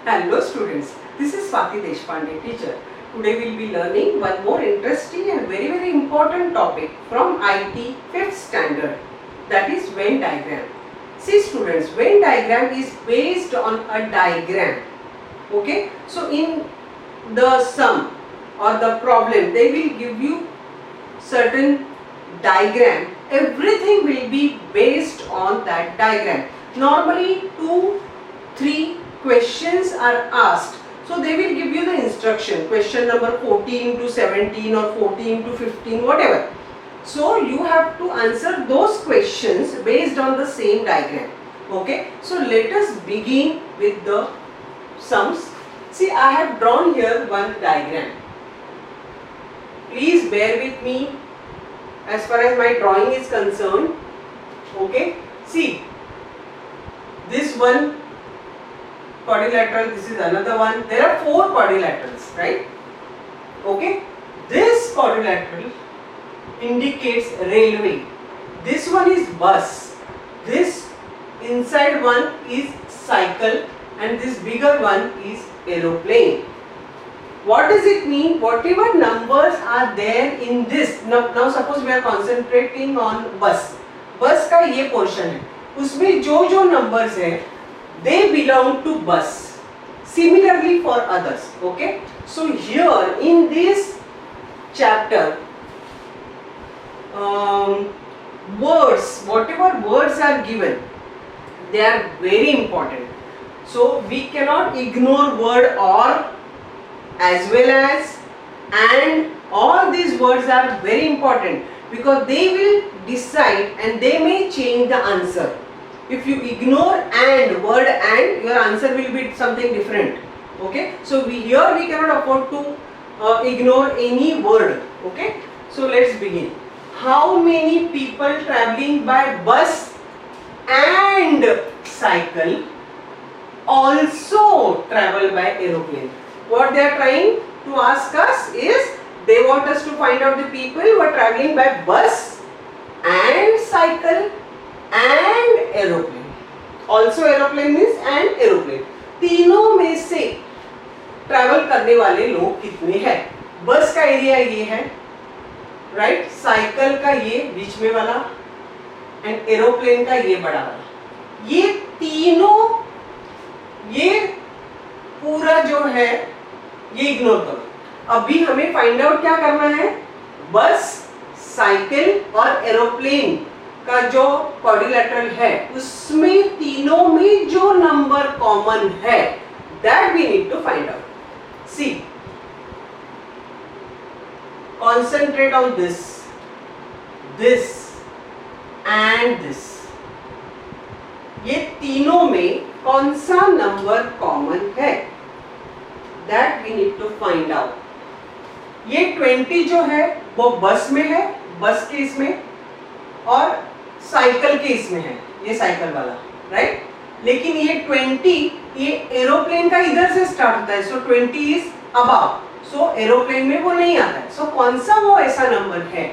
Hello students, this is Swati Deshpande, teacher. Today we will be learning one more interesting and very important topic from IT 5th standard, that is Venn diagram. See students, Venn diagram is based on a diagram. Okay, so in the sum or the problem they will give you certain diagram. Everything will be based on that diagram. Normally 2-3 questions are asked, so they will give you the instruction, question number 14 to 17 or 14 to 15, whatever. So you have to answer those questions based on the same diagram. Okay, so let us begin with the sums. See, I have drawn here one diagram. Please bear with me as far as my drawing is concerned. Okay, see, this one quadrilateral, this is another one. There are 4 quadrilaterals, right? Okay, this quadrilateral indicates railway. This one is bus. This inside one is cycle, and this bigger one is aeroplane. What does it mean? Whatever numbers are there in this, now suppose we are concentrating on bus. बस का ये portion है, उसमें जो numbers है they belong to bus. Similarly for others. Okay, so here in this chapter, words, whatever words are given, they are very important. So we cannot ignore word or, as well as, and. All these words are very important because they will decide and they may change the answer. If you ignore and, word and, your answer will be something different. Okay, so here we cannot afford to ignore any word. Okay, so let's begin. How many people traveling by bus and cycle also travel by aeroplane? What they are trying to ask us is, they want us to find out the people who are traveling by bus and cycle and aeroplane. Also aeroplane means and aeroplane. तीनों में से travel करने वाले लोग कितने हैं? बस का एरिया ये है, राइट? साइकिल का ये बीच में वाला एंड एरोप्लेन का ये बड़ा वाला. ये तीनों, ये पूरा जो है ये इग्नोर करो. अभी हमें फाइंड आउट क्या करना है? बस, साइकिल और एरोप्लेन का जो क्वाड्रिलेटरल है उसमें तीनों में जो नंबर कॉमन है, that we need to find out. See, concentrate on this, this and this. ये तीनों में कौन सा नंबर कॉमन है, that we need to find out. ये 20 जो है वो बस में है, बस के इसमें, और साइकिल के इसमें है, ये साइकिल वाला, राइट? लेकिन ये 20 ये एरोप्लेन का इधर से स्टार्ट होता है, सो 20 इज अबव, सो एरोप्लेन में वो नहीं आता है. सो कौन सा वो ऐसा नंबर है?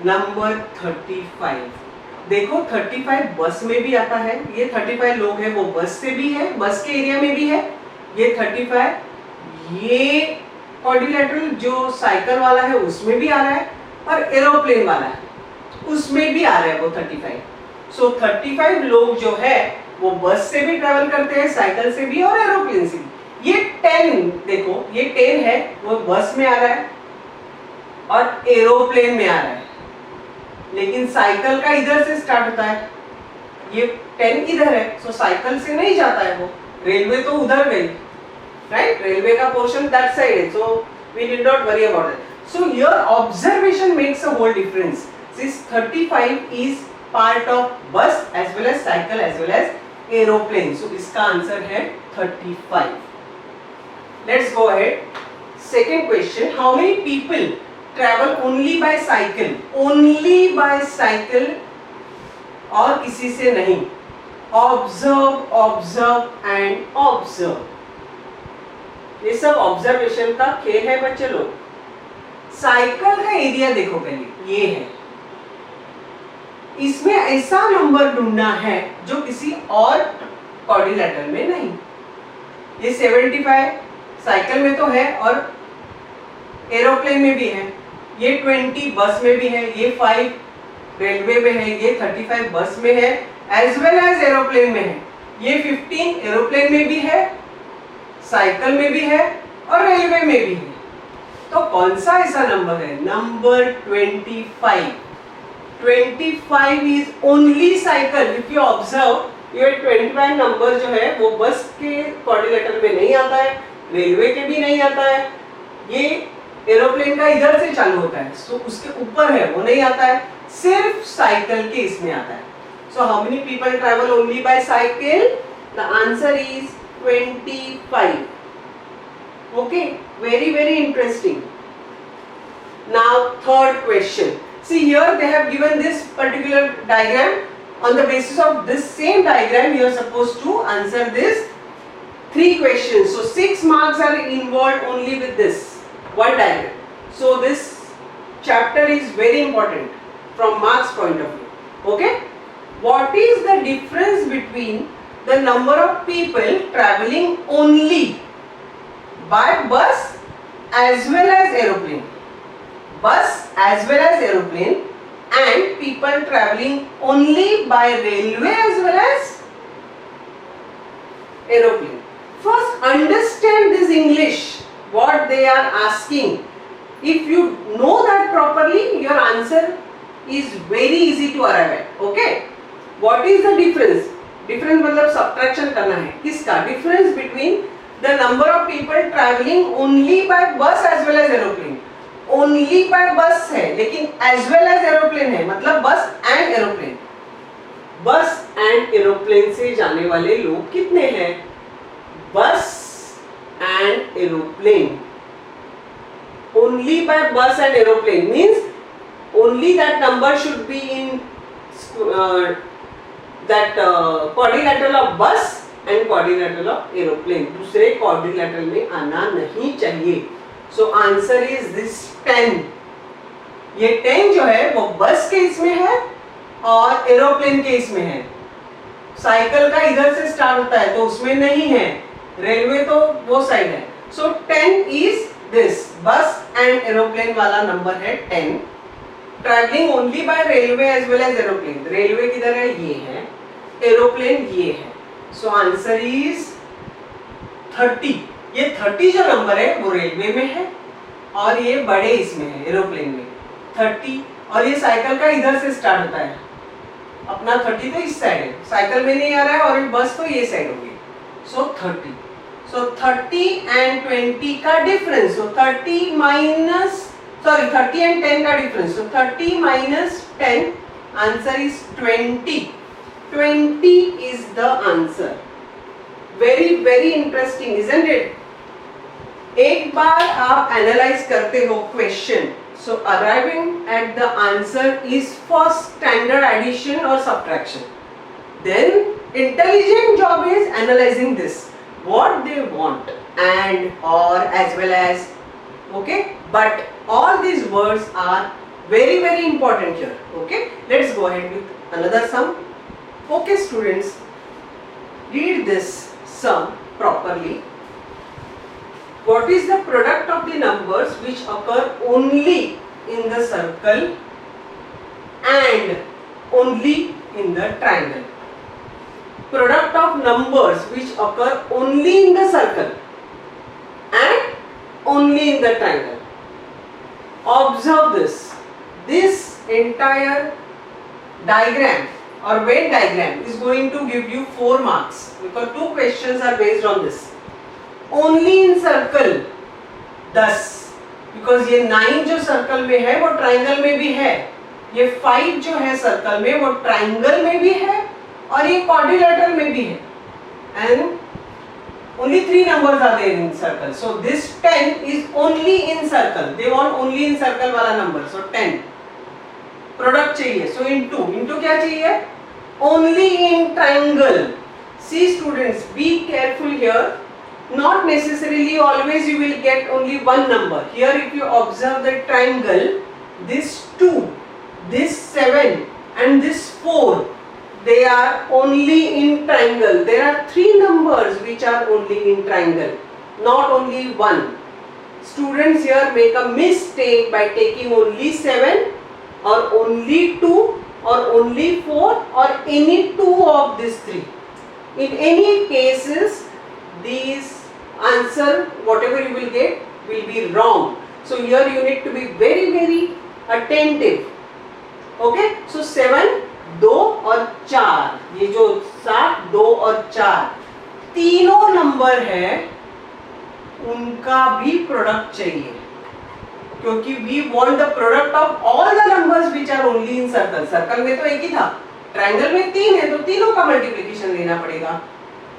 नंबर 35. देखो 35 बस में भी आता है, ये 35 लोग हैं वो बस से भी है, बस के एरिया में भी है. ये 35, ये क्वाड्रिलेटरल जो साइकिल वाला है उसमें भी आ रहा है, और एरोप्लेन वाला है उसमें भी आ रहा है वो 35. सो 35 लोग जो है वो बस से भी ट्रैवल करते हैं, साइकिल से भी और एरोप्लेन से भी. ये 10, देखो ये 10 है वो बस में आ रहा है और एरोप्लेन में आ रहा है, लेकिन साइकिल का इधर से स्टार्ट होता है, ये 10 इधर है, सो साइकिल से नहीं जाता है वो, रेलवे तो उधर गई, right? Railway का portion that side है, so we did not worry about it. So your observation makes a whole difference. This 35 is part of bus as well as cycle as well as aeroplane. So इसका answer है 35. Let's go ahead. Second question. How many people travel only by cycle? Only by cycle और किसी से नहीं. Observe, observe and observe. ये सब observation का खेल है बच्चे लोग. साइकिल का एरिया देखो पहले, ये है, इसमें ऐसा नंबर ढूंढना है जो किसी और क्वाड्रिलेटरल में नहीं. ये 75 साइकिल में तो है और एरोप्लेन में भी है, ये 20 बस में भी है, ये 5 रेलवे में है, ये 35 बस में है एज वेल एज एरोप्लेन में है, ये 15 एरोप्लेन में भी है, साइकिल में भी है और रेलवे में भी है। तो कौन सा ऐसा नंबर है? Number 25। 25 is only cycle. If you observe ये 25 नंबर जो है वो बस के क्वाड्रिलेटरल में नहीं आता है, रेलवे के भी नहीं आता है, ये एरोप्लेन का इधर से चालू होता है, सो उसके ऊपर है वो नहीं आता है, सिर्फ साइकिल के इसमें आता है। So how many people travel only by cycle? The answer is 25. Okay, very interesting. Now third question. See here they have given this particular diagram. On the basis of this same diagram you are supposed to answer this 3 questions. So 6 marks are involved only with this one diagram. So this chapter is very important from marks point of view. Okay? What is the difference between the number of people traveling only by bus as well as aeroplane? Bus as well as aeroplane and people traveling only by railway as well as aeroplane. First understand this English, what they are asking. If you know that properly, your answer is very easy to arrive at. Okay? What is the difference? Difference मतलब subtraction करना है. किसका? Difference between the number of people traveling only by bus as well as aeroplane. Only by bus है, लेकिन as well as aeroplane है, मतलब बस and aeroplane. बस and aeroplane से जाने वाले लोग कितने हैं? बस and aeroplane. Only by bus and aeroplane means only that number should be in that quadrilateral of bus and quadrilateral of aeroplane. दूसरे quadrilateral में आना नहीं चाहिए. So answer is this 10. ये 10 जो है वो बस के इसमें है और एरोप्लेन के इसमें है. साइकिल का इधर से स्टार्ट होता है तो उसमें नहीं है, रेलवे तो वो साइड है. So 10 is this bus and aeroplane वाला नंबर है 10. Travelling only by railway as well as aeroplane. Railway किधर है? ये है. एरोप्लेन ये है. So answer is 30. ये 30 जो नंबर है वो रेलवे में है और ये बड़े इसमें है एरोप्लेन में 30. और ये साइकिल का इधर से स्टार्ट होता है. अपना 30 तो इस साइड है, साइकिल में नहीं आ रहा है और बस तो ये साइड होगी. सो 30. सो 30 एंड 20 का डिफरेंस. सो 30 माइनस 30 एंड 10 का difference. So 30 minus 10 answer is 20. 20 is the answer. Very interesting, isn't it? एक बार आप एनालाइज करते हो question, so arriving at the answer is first standard addition और subtraction. Then intelligent job is analysing this, what they want and और as well as. Okay, but all these words are very important here. Okay, let's go ahead with another sum. Okay students, read this sum properly. What is the product of the numbers which occur only in the circle and only in the triangle? Product of numbers which occur only in the circle and only in the triangle. Observe this. This entire diagram or Venn diagram is going to give you 4 marks because 2 questions are based on this. Only in circle 10, because ये 9 जो circle में है वो triangle में भी है, ये 5 जो है सर्कल में वो ट्राइंगल में भी है और ये क्वाड्रिलेटरल में भी है. and only 3 numbers are there in circle. So this 10 is only in circle. They want only in circle वाला number. So 10 प्रोडक्ट चाहिए. सो इनटू क्या चाहिए? Only in triangle. See students, be careful here. Not necessarily always you will get only one number. Here if you observe the triangle, this 2, this 7 and this 4, they are only in triangle. There are 3 numbers which are only in triangle, not only one. Students here make a mistake by taking only 7 or only 2 or only 4 or any 2 of these 3. In any cases, these answer whatever you will get will be wrong. So here you need to be very attentive. Okay, so 7, 2 और 4, ये जो 7, 2 और 4 तीनों number है, उनका भी product चाहिए, क्योंकि we want the product of all the numbers which are only in circle. Circle में तो एक ही था, ट्रायंगल में 3 है तो तीनों का मल्टीप्लिकेशन लेना पड़ेगा.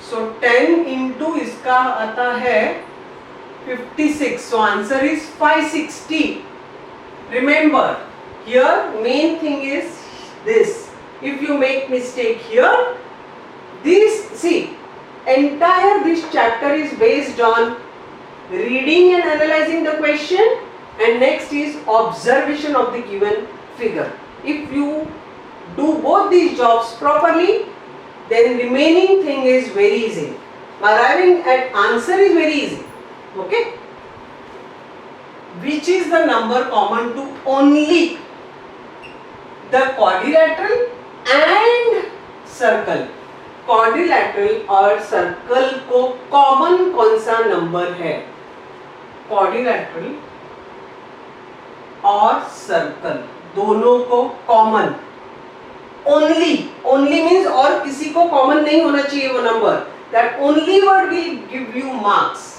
So 10 into इसका आता है 56. So answer is 560. Remember, here main thing is this. If you make mistake here, this, see, entire this chapter is based on reading and analyzing the question, and next is observation of the given figure. If you do both these jobs properly, then remaining thing is very easy. Arriving at answer is very easy. Okay? Which is the number common to only the quadrilateral and circle? Quadrilateral और circle को common कौन सा number है? Quadrilateral और circle दोनों को common, only means और किसी को कॉमन नहीं होना चाहिए वो number. That only word will give you marks.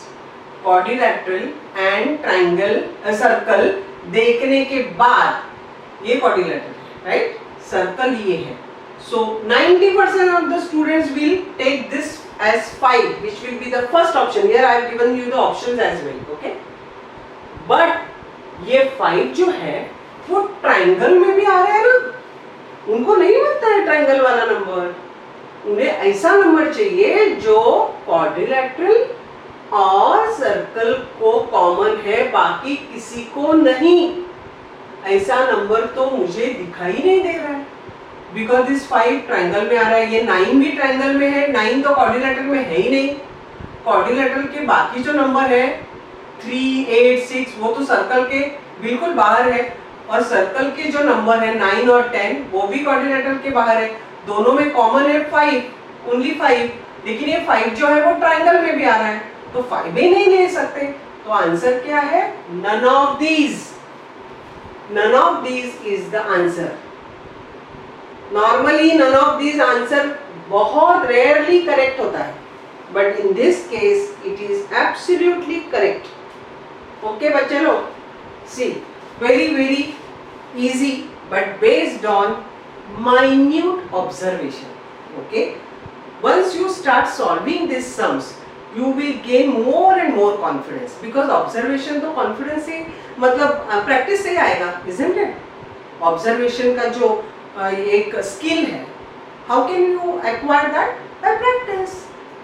Quadrilateral and triangle circle देखने के बाद ये क्वाड्रिलैटरल, राइट, सर्कल ये है. So 90% of the students will take this as 5, which will be the first option. Here I have given you the options as well, okay? But ये 5 जो है वो ट्रायंगल में भी आ रहा है ना, उनको नहीं मिलता है ट्रायंगल वाला नंबर. उन्हें ऐसा नंबर चाहिए जो क्वाड्रिलैटरल और सर्कल को कॉमन है, बाकी किसी को नहीं. ऐसा नंबर तो मुझे दिखाई नहीं दे रहा है, बिकॉज दिस 5 ट्रायंगल में आ रहा है, ये 9 भी ट्रायंगल में है. 9 तो क्वाड्रिलैटरल में है ही नहीं. क्वाड्रिलैटरल के बाकी जो नंबर है 3, 8, 6 वो तो सर्कल के बिल्कुल बाहर है, और सर्कल के जो नंबर है 9 और 10 वो भी क्वाड्रिलैटरल के बाहर है. दोनों में कॉमन है 5, ओनली 5. लेकिन ये 5 जो है वो ट्रायंगल में भी आ रहा है, तो 5 ही नहीं ले सकते. तो आंसर क्या है? None of these. None of these is the answer. Normally none of these answer बहुत रेयरली करेक्ट होता है, but in this case it is absolutely correct. Okay बच्चे लोग, सी, very easy but based on minute observation. Okay, once you start solving these sums you will gain more and more confidence, because observation तो confidence से मतलब practice से आएगा, isn't it? Observation का जो एक skill है, how can you acquire that? By practice,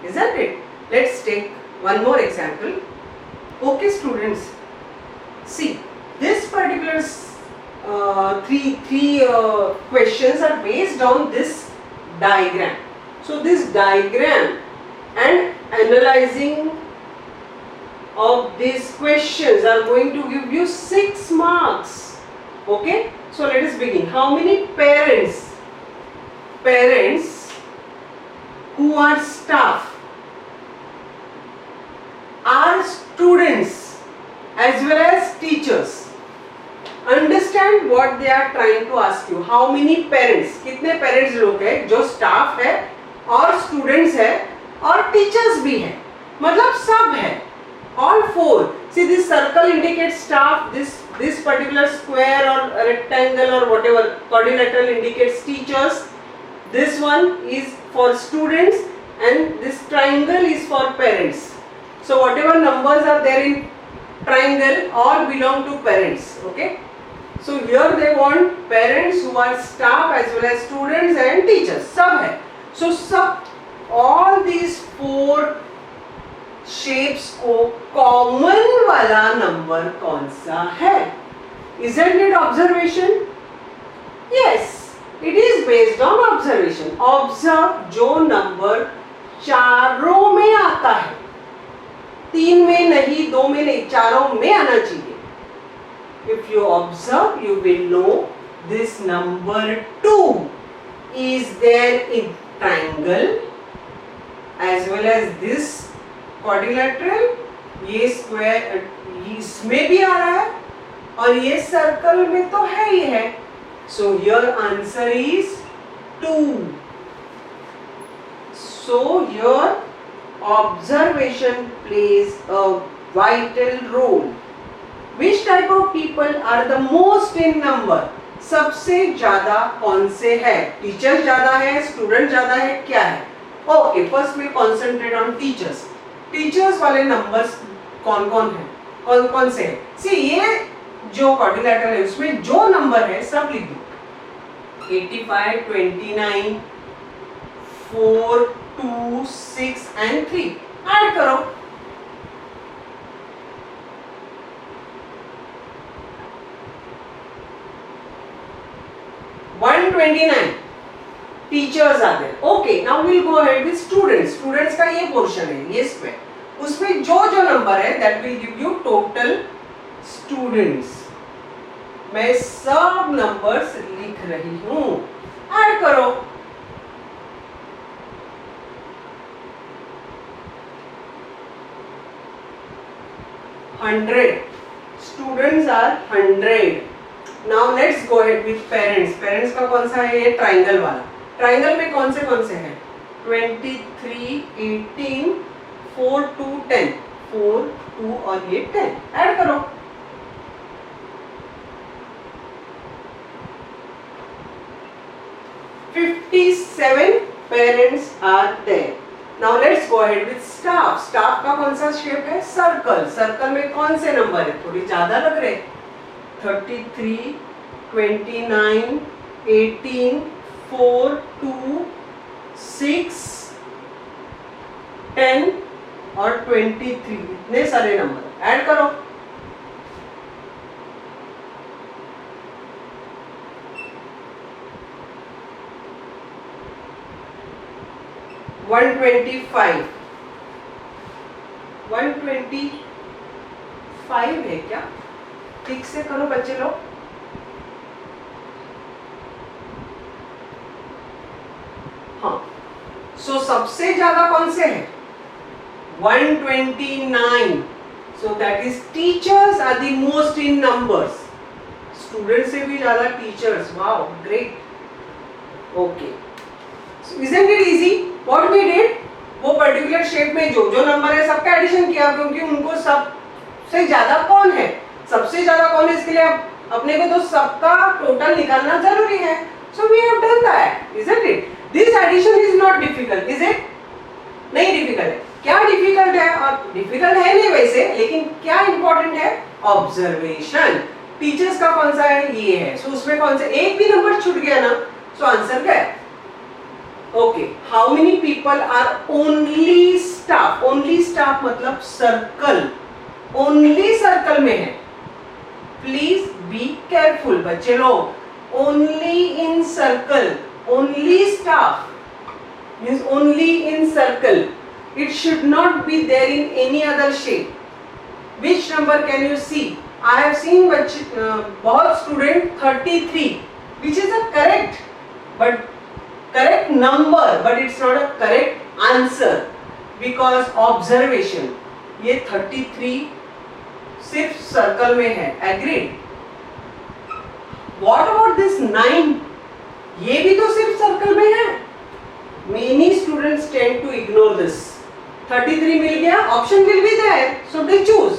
isn't it? Let's take one more example. Okay students, see, this particular three questions are based on this diagram. So this diagram and analyzing of these questions are going to give you 6 marks. Okay, so let us begin. How many parents who are staff are students as well as teachers? Understand what they are trying to ask you. How many parents, कितने parents लोग हैं जो staff है और students है और teachers भी है, मतलब सब है, all 4. See, this circle indicates staff, this particular square or rectangle or whatever quadrilateral indicates teachers, this one is for students, and this triangle is for parents. So whatever numbers are there in triangle all belong to parents. Okay, so here they want parents who are staff as well as students and teachers, सब है. So सब, all these 4 shapes को common वाला number कौन सा है? Isn't it observation? Yes, it is based on observation. Observe जो number चारों में आता है, 3 में नहीं, 2 में नहीं, चारों में आना चाहिए. If you observe you will know this number 2 is there in triangle as well as this quadrilateral. ये स्क्वायर इसमें भी आ रहा है और ये सर्कल में तो है ही है. So your answer is 2. So your observation plays a vital role. Which type of people are the most in number? सबसे ज्यादा कौन से है? टीचर ज्यादा है, स्टूडेंट ज्यादा है, क्या है? Okay, first we concentrate on teachers. Teachers वाले नंबर्स कौन कौन है, कौन कौन से है? सी, ये जो क्वाड्रिलेटरल है उसमें जो नंबर है सब लिख दो. 85, 29, 4, 2, 6 एंड 3 ऐड करो. टीचर्स आते हैं. Okay, now will go ahead with students. Students का ये पोर्शन है, ये स्क्वायर, उसमें जो जो नंबर है that will give you total students. मैं सब नंबर्स लिख रही हूं, ऐड करो. Students are 100. Now let's go ahead with parents. Parents का कौन सा है? ये ट्राइंगल वाला. ट्राइंगल में कौन से हैं? 23, 18, 4, 2, 10. 4, 2 और ये 10 ऐड करो. $57 parents are there. Now let's go ahead with staff. Staff का कौन सा शेप है? सर्कल. सर्कल में कौन से नंबर है? थोड़ी ज्यादा लग रहे. 33, 29, 18, 4, 2, 6, 10 और 23. इतने सारे नंबर ऐड करो. $125 है क्या? ठीक से करो बच्चे लोग. हाँ, सो सबसे ज्यादा कौन से है? 129. So that is teachers are the most in numbers. Student से भी ज्यादा teachers. Wow, great. Okay, isn't it easy? What we did, वो पर्टिकुलर शेप में जो जो नंबर है सबका एडिशन किया, क्योंकि उनको सबसे ज्यादा कौन है, सबसे ज्यादा कौन है, इसके लिए अपने को तो सबका टोटल निकालना जरूरी है. So we have done that, isn't it? This addition is not difficult, is it? नहीं डिफिकल्ट है. क्या डिफिकल्ट है? और डिफिकल्ट है नहीं वैसे, लेकिन क्या इंपॉर्टेंट है? ऑब्जर्वेशन. टीचर्स का कौन सा है? ये है. सो उसमें कौन सा एक भी नंबर छूट गया ना, सो आंसर क्या है? Okay, how many people are only staff? Only staff मतलब सर्कल, ओनली सर्कल में है. प्लीज बी केयरफुल बच्चे लोग. Only in circle, only staff means only in circle. It should not be there in any other shape. Which number can you see? I have seen बच्चे बहुत student 33 विच इज a correct but correct number, but it's not a correct answer because observation. ये 33 सिर्फ circle में है. Agreed? What about this 9? ये भी तो सिर्फ सर्कल में है. Many students tend to ignore this. 33 मिल गया, option will be there, so they choose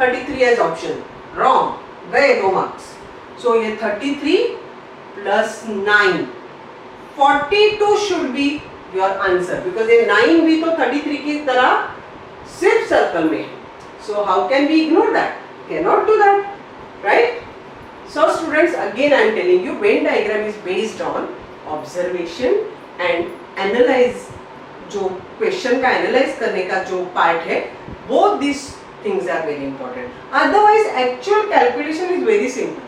33 as option. Wrong. गए 2 marks. So ये 33 plus 9. 42 should be your answer because ये 9 भी तो 33 की तरह सिर्फ सर्कल में है. So how can we ignore that? Cannot do that, right? So students, again I am telling you, Venn diagram is based on observation and analyze. जो question का एनालाइज करने का जो पार्ट है, both these things are very important. Otherwise, actual calculation is very simple.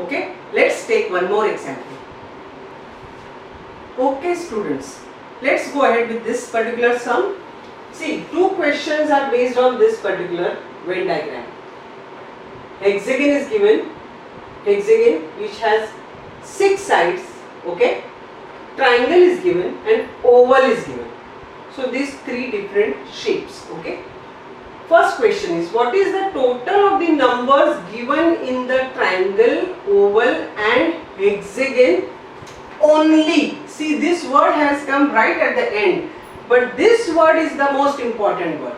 Okay, let's take one more example. Okay students, let's go ahead with this particular sum. See, two questions are based on this particular Venn diagram. Hexagon is given, hexagon which has 6 sides, okay. Triangle is given and oval is given. So these 3 different shapes, okay. First question is, what is the total of the numbers given in the triangle, oval and hexagon only? See, this word has come right at the end, but this word is the most important word.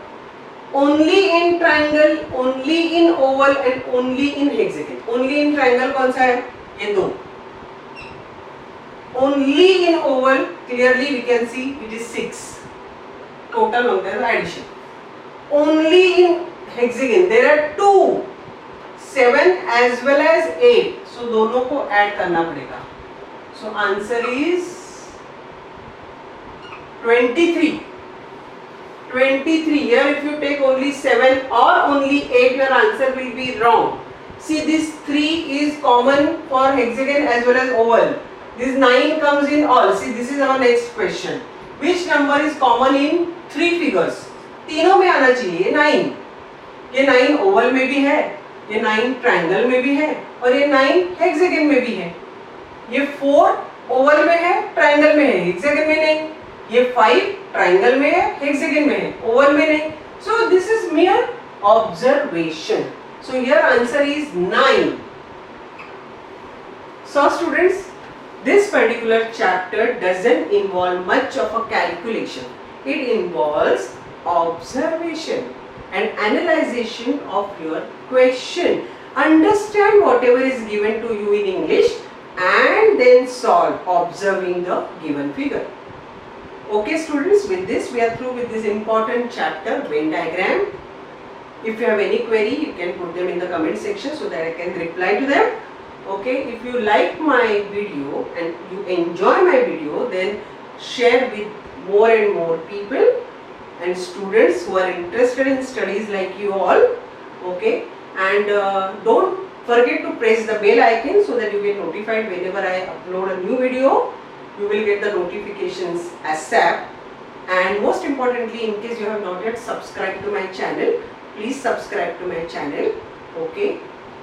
Only in triangle, only in oval and only in hexagon. Only in triangle कौन सा है? ये दो. Only in oval, clearly we can see it is 6. Total होता है addition. Only in hexagon there are 2, 7 as well as 8. So दोनों को add करना पड़ेगा. So answer is 23. 23. Here if you take only 7 or only 8, your answer will be wrong. See, this 3 is common for hexagon as well as oval. This 9 comes in all. See, this is our next question. Which number is common in 3 figures? तीनों में आना चाहिए 9. ये 9 Oval में भी है, ये 9 triangle में भी है और ये 9 हेक्सागन में भी है. ये 4 ओवल में है, ट्रायंगल में है, हेक्सागन में नहीं. ये 5 ट्रायंगल में है, हेक्सागन में है, ओवल में नहीं. So this is mere observation. So your answer is 9. So students, this particular chapter doesn't involve much of a calculation. It involves observation and analyzation of your question. Understand whatever is given to you in English and then solve, observing the given figure. Okay students, with this we are through with this important chapter, Venn diagram. If you have any query, you can put them in the comment section so that I can reply to them. Okay, if you like my video and you enjoy my video, then share with more and more people and students who are interested in studies like you all. Okay, and don't forget to press the bell icon so that you get notified whenever I upload a new video. You will get the notifications ASAP. And most importantly, in case you have not yet subscribed to my channel, please subscribe to my channel. Okay,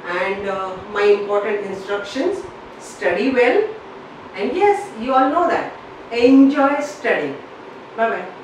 and my important instructions: study well, and yes, you all know that, enjoy studying. Bye bye.